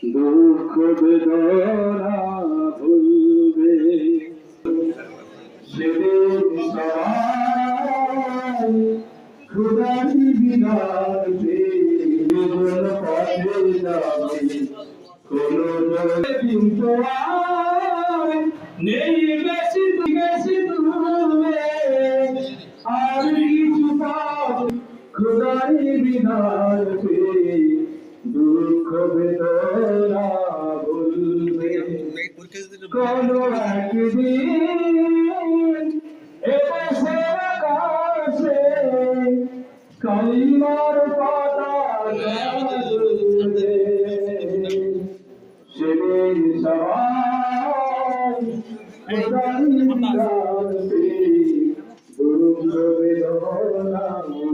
দুঃখ বেদনা ভুলবে সেদিন সবাই খুদারি বিদায় জীবন পথে যাবে কোনো দিন তো আর নেই বেশি দূরে আর কিছু পথ খুদারি বিদায় দুঃখ বেদনা ভুলবে কোনো একদিন এদেশের আকাশে কালিমার পতাকা উড়বে সেদিন সবাই খোদারি বিদায় দুঃখ বেদনা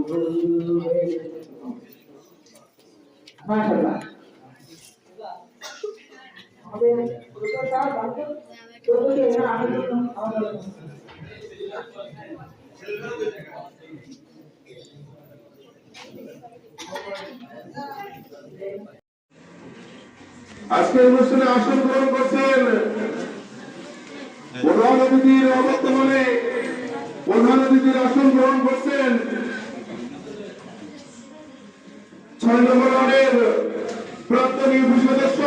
ভুলবে। মাশাআল্লাহ আমাদের প্রত্যেকটা বাচ্চা প্রত্যেকটা এখানে আসার জন্য আমাদের আজকের অনুষ্ঠানে আসন গ্রহণ করছেন প্রধান অতিথির অবর্তমানে প্রধান অতিথির আসন গ্রহণ করছেন 6 নম্বর ওয়ার্ডের প্রাক্তন ইউপি সদস্য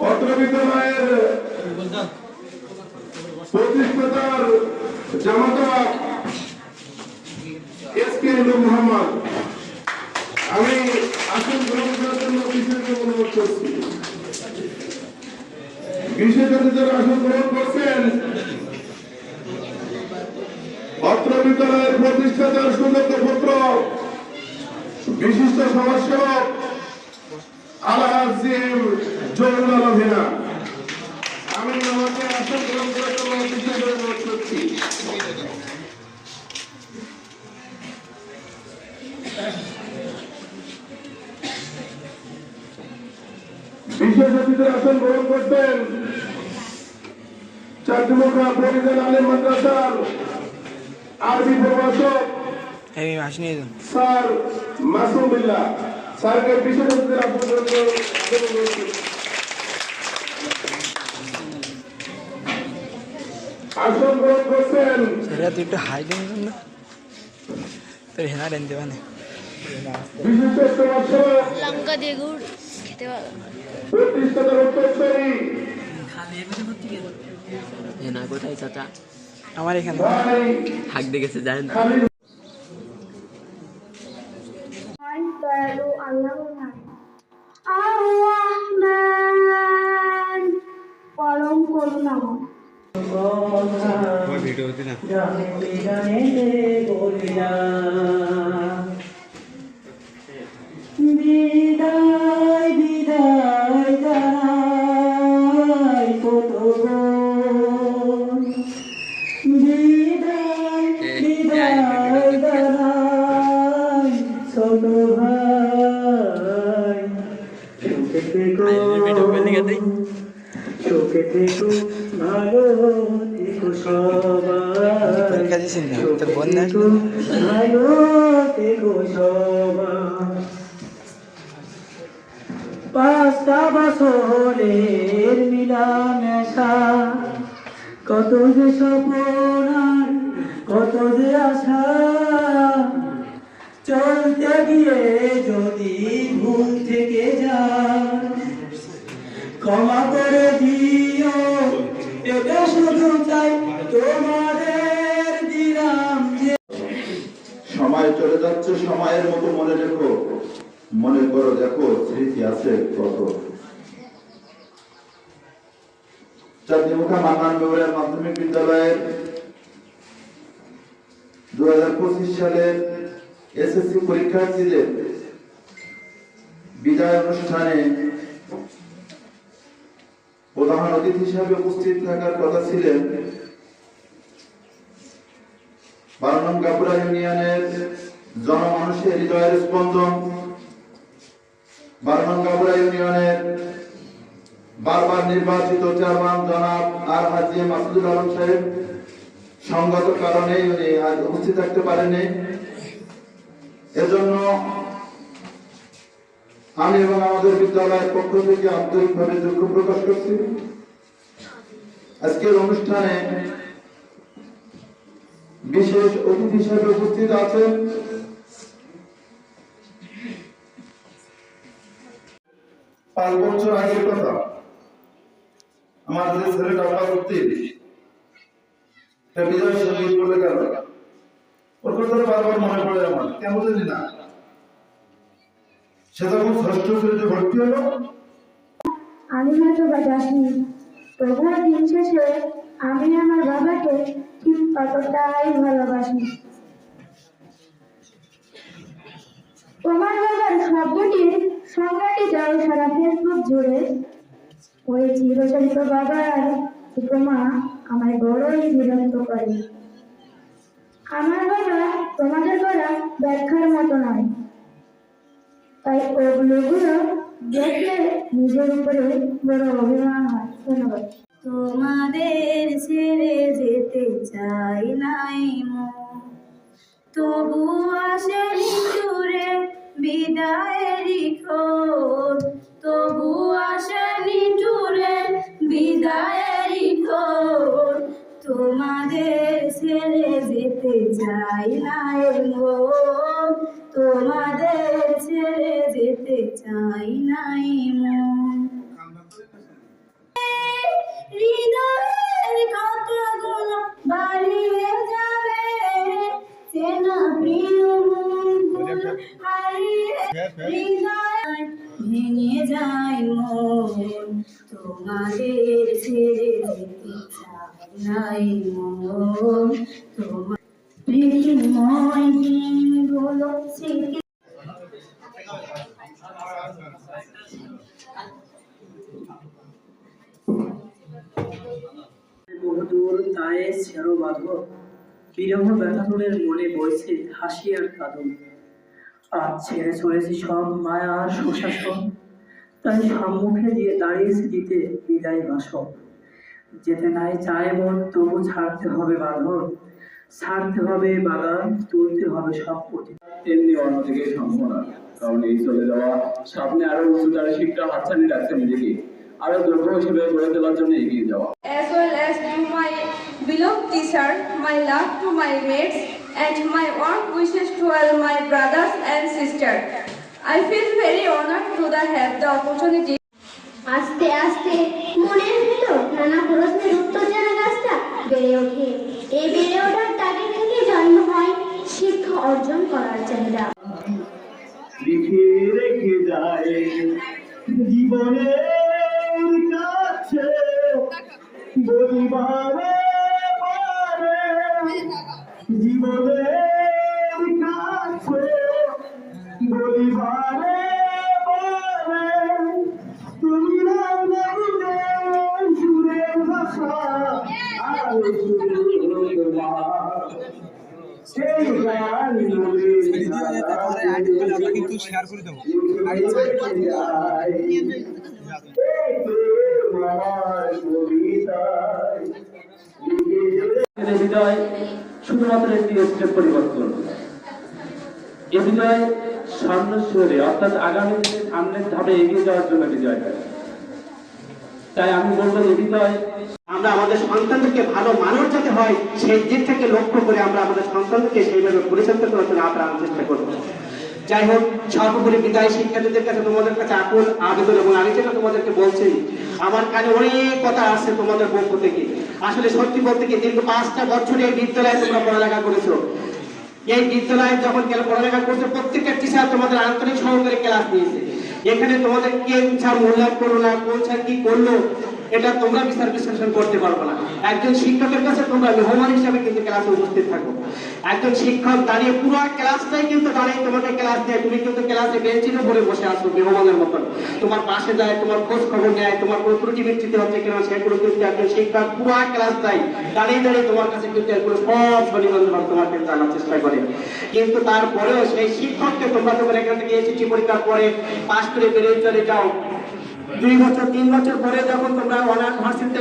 অত্র বিদ্যালয়ের প্রতিষ্ঠাতার জামাতা এসকে মোহাম্মদ। আমি আসন গ্রহণ করার জন্য বিশেষকে অনুরোধ করছি। বিশেষ অতিথির আসন গ্রহণ করছেন অত্র বিদ্যালয়ের প্রতিষ্ঠাতার সুযোগ্য পুত্র বিশিষ্ট সমাজসেবক আলহাজিম জহুরুল আলম হিনা। আমি আমাকে আসন গ্রহণ করার জন্য বিশেষ অনুরোধ করছি। বিশেষ অতিথির আসন গ্রহণ করতেন চারটিমুখা ফরিদান আলিম মাদ্রাসার আরবি প্রভাষক স্যার মাসুম বিল্লাহ স্যারকে বিশেষ অতিথির আসন গ্রহণ আসন গ্রহণ করছেন বিশিষ্ট সমাজসেবক লঙ্কা দিয়ে গুড় খেতে ভালো প্রতিষ্ঠাতার উত্তরসূরি না কোথায় চাচা আমার এখানে হাক দেখেছে জানেন দয়ালু আল্লাহ আর-রহমান পরম করুণাময় ভিডিও হচ্ছে না বিদায় বিদায় জানাই কত বিদায় বিদায় জানাই ছোট ভাই সুখে থেকো ভালো থেকো সবাই ভালো থেকো সবাই। 5টা বছরের মিলামেশা কত যে স্বপ্ন আর কত যে আশা চলতে গিয়ে যদি ভুল থেকে যায় ক্ষমা করে দিও এটা শুধু চাই তোমাদের দিলাম যে সময় চলে যাচ্ছে সময়ের মতো মনে রেখো মনে করো দেখো স্মৃতি আছে কত। চাঁদনীমুখা মান্নান মেমোরিয়াল মাধ্যমিক বিদ্যালয়ের 2025 সালের এসএসসি পরীক্ষার্থীদের বিদায় অনুষ্ঠানে প্রধান অতিথি হিসাবে উপস্থিত থাকার কথা ছিলেন 12 নং গাবুরা ইউনিয়নের জনমানুষের হৃদয়ের স্পন্দন 12 নং গাবুরা ইউনিয়নের বারবার নির্বাচিত চেয়ারম্যান জনাব আর হাজি মাসুদুল আলম সাহেব সংগত কারণে উনি আজ উপস্থিত থাকতে পারেননি। এজন্য আমি এবং আমাদের বিদ্যালয়ের পক্ষ থেকে আন্তরিকভাবে দুঃখ প্রকাশ করছি। আজকের অনুষ্ঠানে বিশেষ অতিথি হিসেবে উপস্থিত আছেন পাঁচ বছর আগের কথা, আমাদের ছেলেটা পারতে বিজয় সঙ্গীত বলে গেল। ওর কথা বারবার মনে পড়ে আমার, কেন জানি না। সে তখন ষষ্ঠ শ্রেণীতে ভর্তি হলো। আমি হয়তো বা যাসনি, তবুও দিন শেষে আমি আমার বাবাকে ঠিক ততটাই ভালোবাসি। তোমার বাবার শব্দটির সংজ্ঞাটি যাও সারা ফেসবুক জুড়ে। ওই চিরচরিত বাবার উপমা আমায় বড়ই বিরক্ত করে। আমার বাবা তোমাদের করা ব্যাখ্যার মতো নয়, তাই ওগুলো দেখলে নিজের উপরে বড় অভিমান হয়। ধন্যবাদ। তোমাদের ছেড়ে যেতে চাই নাই মন, তবু আসেনি দূরে বিদায়েরই খোঁজ, তবু আসেনি দূরে বিদায়েরই খোঁজ। তোমাদের ছেড়ে যেতে চাই নাই মন, তোমাদের ছেড়ে যেতে চাই নাই মন। হৃদয়ের কথাগুলো বাড়িয়ে যাবে, চেনা প্রিয় মনগুলো হারিয়ে হৃদয় ভেঙে যায় মন। তোমাদের ছেড়ে যেতে চাই নাই মন, তোমার প্রেমময় দিনগুলো স্মৃতি। বহুদূর তায়ে ছেড়ো বাঁধো, বিরহ ব্যথাতুরের মনে বইছে হাসি আর কাঁদন। আজ ছেড়ে চলেছি সব মায়া আর সুশাসন, তাই সম্মুখে দিয়ে দাঁড়িয়েছি দিতে বিদায় ভাষণ। যেতে নাই চায় মন, তবু ছাড়তে হবে বাঁধন, ছাড়তে হবে বাগান, তুলতে হবে সব প্রতি। এমনি অন্যদিকে সম্ভব না, কারণ এই চলে যাওয়া সামনে আরো উচ্চতার শিক্ষা হাতছানি রাখছে নিজেকে আরো যোগ্য হিসেবে গড়ে তোলার জন্য এগিয়ে যাওয়া। As well as to my beloved teacher, my love to my mates, and my warm wishes to all my brothers and sisters. I feel very honored to have the opportunity. আস্তে আস্তে মনের ভিতর নানা প্রশ্নের উত্তর জানা গাছটা বেড়ে ওঠে। এই বেড়ে ওঠার তাগিদ থেকে জন্ম হয় শিক্ষা অর্জন করার চাহিদা। লিখে রেখে যায় জীবনের কাছে বলিবারে পারে, জীবনের কাছে বলিবারে পারে। তুমি না জানিলে সুরের ভাষা আর সেই গান কিন্তু শেয়ার করে দেবো। হৃদয় শুধুমাত্র একটি স্টেপ পরিবর্তন। এ হৃদয় স্বর্ণস্বরে অর্থাৎ আগামী দিনে সামনের ধাপে এগিয়ে যাওয়ার জন্য হৃদয়। তাই আমি বলবো যে হৃদয়, আমরা আমাদের সন্তানদেরকে ভালো মানুষ যাতে হয় সেই দিক থেকে লক্ষ্য করে আমরা আমাদের সন্তানদেরকে সেইভাবে পরিচালিত করার জন্য আমরা চেষ্টা করবো। যাই হোক, সর্বোপরি বিদায় শিক্ষার্থীদের কাছে তোমাদের কাছে আকুল আবেদন, এবং আমি যেটা তোমাদেরকে বলছি, আমার কাছে অনেক কথা আসছে তোমাদের পক্ষ থেকে। আসলে সত্যি বলতে কি, দীর্ঘ 5টা বছর এই বিদ্যালয়ে তোমরা পড়ালেখা করেছো। এই বিদ্যালয়ে যখন পড়ালেখা করছো, প্রত্যেকটা টিচার তোমাদের আন্তরিক সহকারে ক্লাস নিয়েছে। এখানে তোমাদের কে স্যার মূল্যায়ন করলো না, কোন স্যার কি করলো, এটা তোমরা বিচার বিশ্লেষণ করতে পারবো না। একজন শিক্ষকের কাছে তোমরা মেহমান হিসাবে কিন্তু ক্লাসে উপস্থিত থাকো। একজন শিক্ষক দাঁড়িয়ে পুরো ক্লাসটাই কিন্তু দাঁড়িয়ে তোমাকে ক্লাস দেয়, তুমি কিন্তু ক্লাসে বেঞ্চের উপরে বসে আসো মেহমানের মতন। তোমার পাশে যায়, তোমার খোঁজ খবর নেয়, তোমার কোনো ত্রুটি বিচ্যুতি হচ্ছে কিনা সেগুলো কিন্তু একজন শিক্ষক পুরো ক্লাস দেয় দাঁড়িয়ে দাঁড়িয়ে তোমার কাছে কিন্তু এগুলো সব সলিগঞ্জ তোমাকে জানার চেষ্টা করে। কিন্তু তারপরেও সেই শিক্ষককে তোমরা যখন এখান থেকে এসএসসি পরীক্ষার পরে পাশ করে বেরিয়ে চলে যাও, 2 বছর 3 বছর পরে যখন তোমরা অনার্স ভার্সিটিতে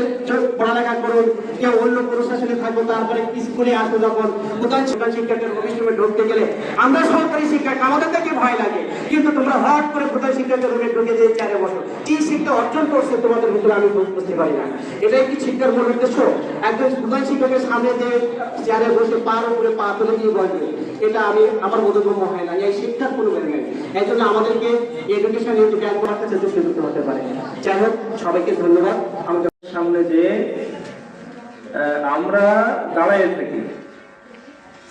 পড়ালেখা করো, কেউ অন্য প্রশাসনে থাকবো, তারপরে স্কুলে আসো, যখন প্রধান শিক্ষকের রুমে ঢুকতে গেলে আমরা সরকারি শিক্ষক আমাদের থেকে ভয় লাগে, কিন্তু তোমরা হট করে প্রধান শিক্ষকের রুমে ঢুকে যে চেয়ারে বসো, কি শিক্ষা অর্জন করছে তোমাদের ভিতরে আমি বুঝতে পারি না। এটাই কি শিক্ষার মূল উদ্দেশ্য? একজন প্রধান শিক্ষকের সামনে যে চেয়ারে বসে পার উপরে পা তুলে দিয়ে বসবে, এটা আমি আমার বোধগম্য হয় না। এই শিক্ষার কোনো ব্যাপার নেই। এই জন্য আমাদেরকে এডুকেশন ব্যাংক করার কাছে যুক্ত হতে পারে। যাই হোক, সবাইকে ধন্যবাদ। আমাদের সামনে যে আমরা দাঁড়াই থাকি,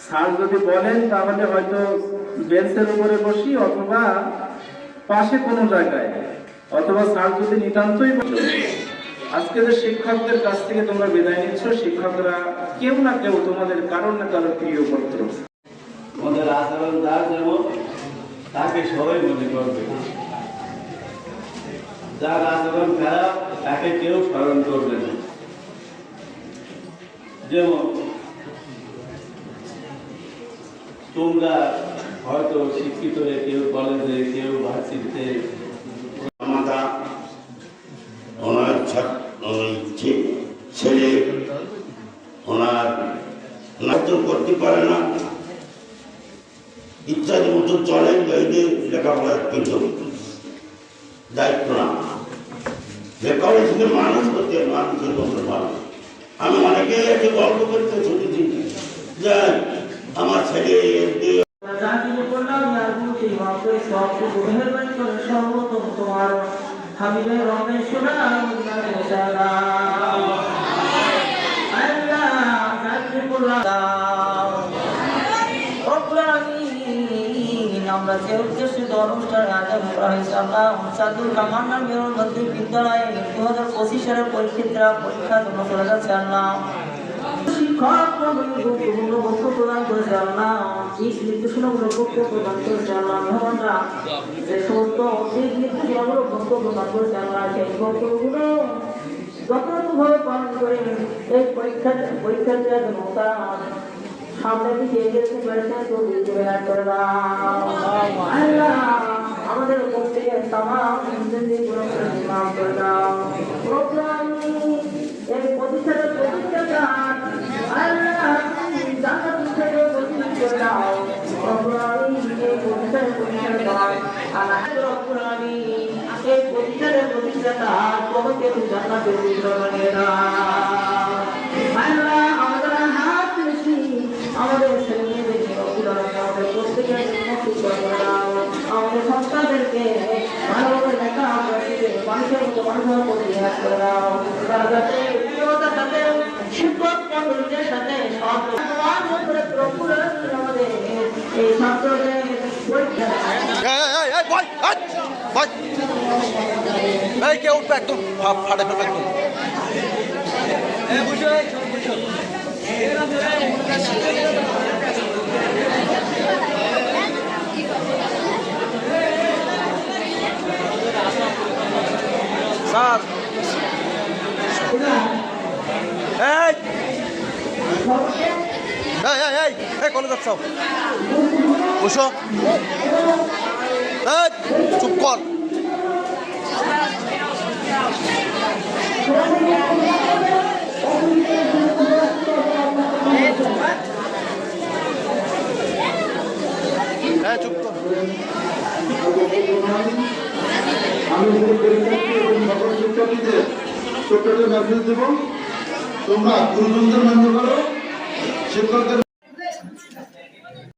স্যার যদি বলেন তাহলে হয়তো বেঞ্চের উপরে বসি অথবা পাশে কোনো জায়গায়, অথবা স্যার যদি নিতান্তই বলেন। আজকে যে শিক্ষকদের কাছ থেকে তোমরা বিদায় নিচ্ছ, শিক্ষকরা কেউ না কেউ তোমাদের কারণ না কারো প্রিয় পত্র। আমাদের আচরণ যার যেমন তাকে সবাই মনে করবে, যার আচরণ খারাপ তাকে কেউ স্মরণ করবে না। যেমন তোমরা হয়তো শিক্ষিত হয়ে কেউ কলেজে, কেউ ভার্সিটিতে, ওনার ছেলে ওনার নাচন করতে পারে না, ইত্যাদি মতো চলেন, এদের লেখাপড়ার কিন্তু দায়িত্ব না। লেখাপড়া থেকে মানুষ করতে, মানুষের মতো মানুষ। আমি অনেকে এসে গল্প করতে শুনেছি যে আমার ছেলে তোমার হাবিবের রমেশ সোনা আমরা যে উদ্দেশ্যে অনুষ্ঠানে আয়োজন করা হয়েছে, আমরা চাদুর কামান্না মেয়র মধ্যে বিদ্যালয়ে 2025 সালের পরীক্ষার্থীরা পরীক্ষার জন্য চলে যাচ্ছে। আল্লাহ শিক্ষক গুরুত্বপূর্ণ বক্তব্য প্রদান করেছে, আল্লাহ দিক নির্দেশনামূলক বক্তব্য প্রদান করেছে, আল্লাহ মেহমানরা যে সমস্ত দিক নির্দেশনামূলক বক্তব্য প্রদান করেছে, আল্লাহ সেই বক্তব্যগুলো যথাযথভাবে পালন করে এই পরীক্ষার্থীরা যেন তারা সামনের দিকে এগিয়ে যেতে পারেছে, তো বিজয় করে দাও আল্লাহ। আমাদের উপর থেকে তামাম জিন্দেগিগুলো মাফ করে দাও এই প্রতিষ্ঠানের প্রতিষ্ঠাতা আল্লাহ, জান্নাত থেকে প্রতিষ্ঠা করে দাও এই প্রতিষ্ঠানের প্রতিষ্ঠাতা আল্লাহ রব্বুল আলামিন, এই প্রতিষ্ঠানের প্রতিষ্ঠাতা তোমাকে জান্নাতে বানিয়ে দাও আল্লাহ। আমাদের হাত তুলেছি, আমাদের ছেলে মেয়েদেরকে আমাদের প্রত্যেকের আমাদের সন্তানদেরকে ভালোভাবে দেখা মানুষের মতো মানুষের প্রতি হাত করে দাও, তারা যাতে প্রিয়তার সাথে শিক্ষক মন্ডলীদের সাথে আমাদের এই ছাত্রদের পরীক্ষা কেউ উঠবে একদম ফাটে ফেলবে একদম। স্যার কোনে যাচ্ছ? বসো, চুপ কর। চুপ কর। আমি সকল শিক্ষার্থীদের ছোট্ট মেসেজ দেব, তোমরা গুরুজনদের মান্য করো, শিক্ষকদের